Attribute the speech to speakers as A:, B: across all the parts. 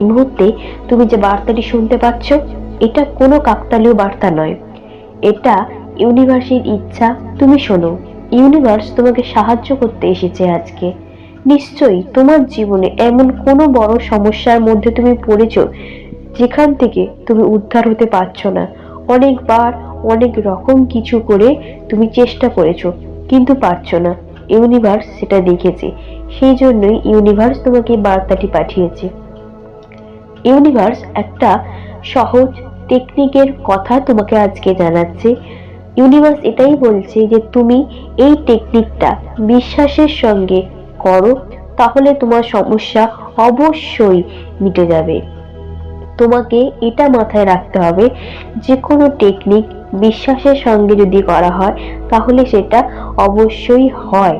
A: মুহূর্তে তুমি যে বার্তাটি শুনতে পাচ্ছ, এটা কোনো কাকতালীয় বার্তা নয়, এটা ইউনিভার্সের ইচ্ছা। তুমি শোনো, ইউনিভার্স তোমাকে সাহায্য করতে এসেছে আজকে। নিশ্চয়ই তোমার জীবনে এমন কোনো বড় সমস্যার মধ্যে তুমি পড়েছো যেখান থেকে তুমি উদ্ধার হতে পারছো না। অনেকবার অনেক রকম কিছু করে তুমি চেষ্টা করেছো, কিন্তু পারছো না। ইউনিভার্স সেটা দেখেছে, সেই জন্যই ইউনিভার্স তোমাকে বার্তাটি পাঠিয়েছে। ইউনিভার্স একটা সহজ টেকনিকের কথা তোমাকে আজকে জানাচ্ছে। ইউনিভার্স এটাই বলছে যে তুমি এই টেকনিকটা বিশ্বাসের সঙ্গে করো, তাহলে তোমার সমস্যা অবশ্যই মিটে যাবে। তোমাকে এটা মাথায় রাখতে হবে, যে কোনো টেকনিক বিশ্বাসের সঙ্গে যদি করা হয় তাহলে সেটা অবশ্যই হয়।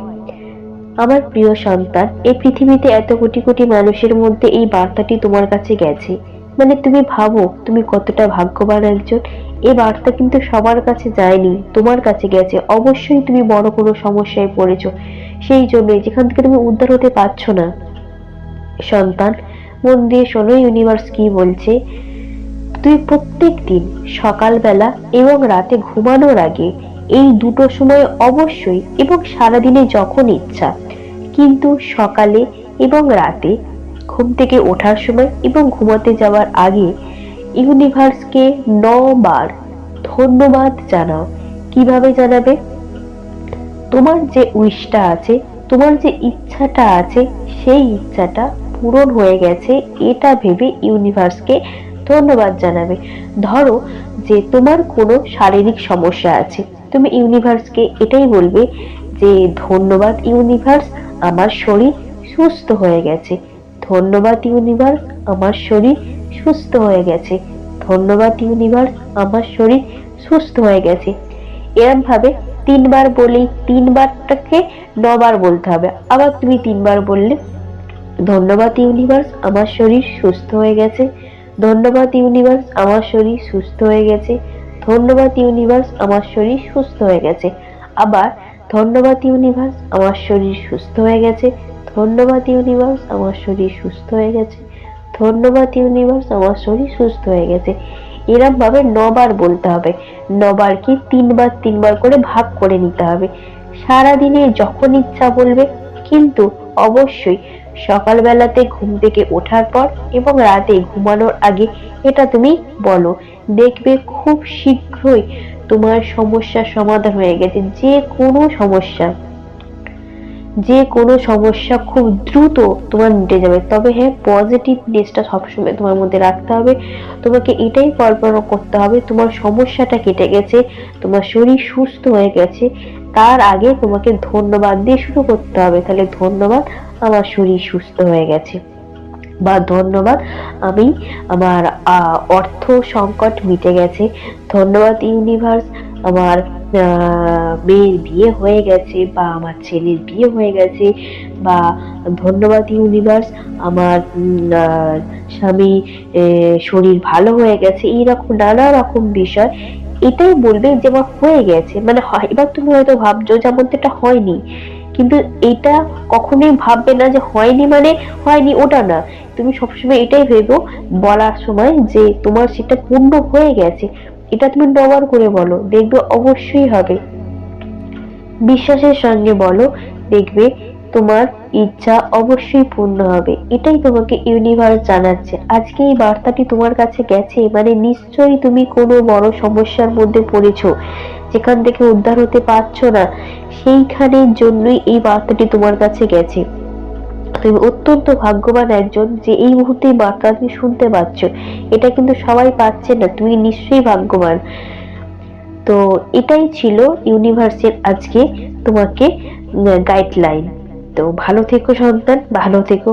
A: আমার প্রিয় সন্তান, এই পৃথিবীতে এত কোটি কোটি মানুষের মধ্যে এই বার্তাটি তোমার কাছে গেছে, মানে তুমি ভাবো তুমি কতটা ভাগ্যবান একজন। এই বার্তা কিন্তু সবার কাছে যায়নি, তোমার কাছে গেছে। অবশ্যই তুমি বড় কোনো সমস্যায় পড়েছো, সেই জন্যই যেখান থেকে তুমি উদ্ধার হতে পারছো না। সন্তান, মন দিয়ে শোনো ইউনিভার্স কি বলছে। তুই প্রত্যেক দিন সকালবেলা এবং রাতে ঘুমানোর আগে এই দুটো সময় অবশ্যই, এবং সারাদিনে যখন ইচ্ছা, কিন্তু সকালে এবং রাতে ঘুম থেকে ওঠার সময় এবং ঘুমাতে যাওয়ার আগে ইউনিভার্সকে 9 বার ধন্যবাদ জানাও। কিভাবে জানাবে? তোমার যে উইশটা আছে, তোমার যে ইচ্ছাটা আছে, সেই ইচ্ছাটা পূরণ হয়ে গেছে এটা ভেবে ইউনিভার্সকে ধন্যবাদ জানাবে। ধরো যে তোমার কোনো শারীরিক সমস্যা আছে, তুমি ইউনিভার্সকে এটাই বলবে যে ধন্যবাদ ইউনিভার্স, আমার শরীর সুস্থ হয়ে গেছে। ধন্যবাদ ইউনিভার্স, আমার শরীর সুস্থ হয়ে গেছে। ধন্যবাদ ইউনিভার্স, আমার শরীর সুস্থ হয়ে গেছে। এরকম ভাবে 3 বার বলেই 3 বারটাকে 9 বার বলতে হবে। আবার তুমি 3 বার বললে, ধন্যবাদ ইউনিভার্স, আমার শরীর সুস্থ হয়ে গেছে। ধন্যবাদ ইউনিভার্স, আমার শরীর সুস্থ হয়ে গেছে। ধন্যবাদ ইউনিভার্স, আমার শরীর সুস্থ হয়ে গেছে। আবার ধন্যবাদ ইউনিভার্স, আমার শরীর সুস্থ হয়ে গেছে। ধন্যবাদ ইউনিভার্স, আমার শরীর সুস্থ হয়ে গেছে। ধন্যবাদ ইউনিভার্স, আমার শরীর সুস্থ হয়ে গেছে। এরকম ভাবে 9 বার বলতে হবে। 9 বারকে 3 বার 3 বার করে ভাগ করে নিতে হবে। সারাদিনে যখন ইচ্ছা বলবে, কিন্তু অবশ্যই সকালবেলাতে ঘুম থেকে ওঠার পর এবং রাতে ঘুমানোর আগে এটা তুমি বলো। দেখবে খুব শীঘ্রই তোমার সমস্যার সমাধান হয়ে গেছে। যে কোনো সমস্যা খুব দ্রুত তোমার মিটে যাবে। তবে হ্যাঁ, পজিটিভনেসটা সবসময় তোমার মধ্যে রাখতে হবে। তোমাকে এটাই কল্পনা করতে হবে তোমার সমস্যাটা কেটে গেছে, তোমার শরীর সুস্থ হয়ে গেছে। তার আগে তোমাকে ধন্যবাদ দিয়ে শুরু করতে হবে। তাহলে ধন্যবাদ, আমার শরীর সুস্থ হয়ে গেছে, বা ধন্যবাদ, আমি আমার অর্থ সংকট মিটে গেছে। ধন্যবাদ ইউনিভার্স, আমার মেয়ের বিয়ে হয়ে গেছে, বা আমার ছেলের বিয়ে হয়ে গেছে। বা ধন্যবাদ ইউনিভার্স, আমার স্বামী শরীর ভালো হয়ে গেছে। এইরকম নানা রকম বিষয় এটাই বলবে যে আমার হয়ে গেছে, মানে হয়। এবার তুমি হয়তো ভাবছো যেমন এটা হয়নি, কিন্তু এটা কখনোই ভাববে না যে হয়নি মানে হয়নি, ওটা না। তুমি সবসময় এটাই ভেবো বলার সময় যে তোমার সেটা পূর্ণ হয়ে গেছে। এটা তুমি 9 বার করে বলো, দেখবে অবশ্যই হবে। বিশ্বাসের সঙ্গে বলো, দেখবে তোমার ইচ্ছা অবশ্যই পূর্ণ হবে। এটাই তোমাকে ইউনিভার্স জানাচ্ছে। আজকে এই বার্তাটি তোমার কাছে গেছে, মানে নিশ্চয়ই তুমি কোনো বড় সমস্যার মধ্যে পড়েছো, যেখান থেকে উদ্ধার হতে পারছো না। সেইখানের জন্যই এই বার্তাটি তোমার কাছে গেছে। তুমি অত্যন্ত ভাগ্যবান একজন যে এই মুহূর্তে এই বার্তা তুমি শুনতে পাচ্ছ। এটা কিন্তু সবাই পাচ্ছে না, তুমি নিশ্চয়ই ভাগ্যবান। তো এটাই ছিল ইউনিভার্সের আজকে তোমাকে গাইডলাইন। তো ভালো থেকো সন্তান, ভালো থেকো।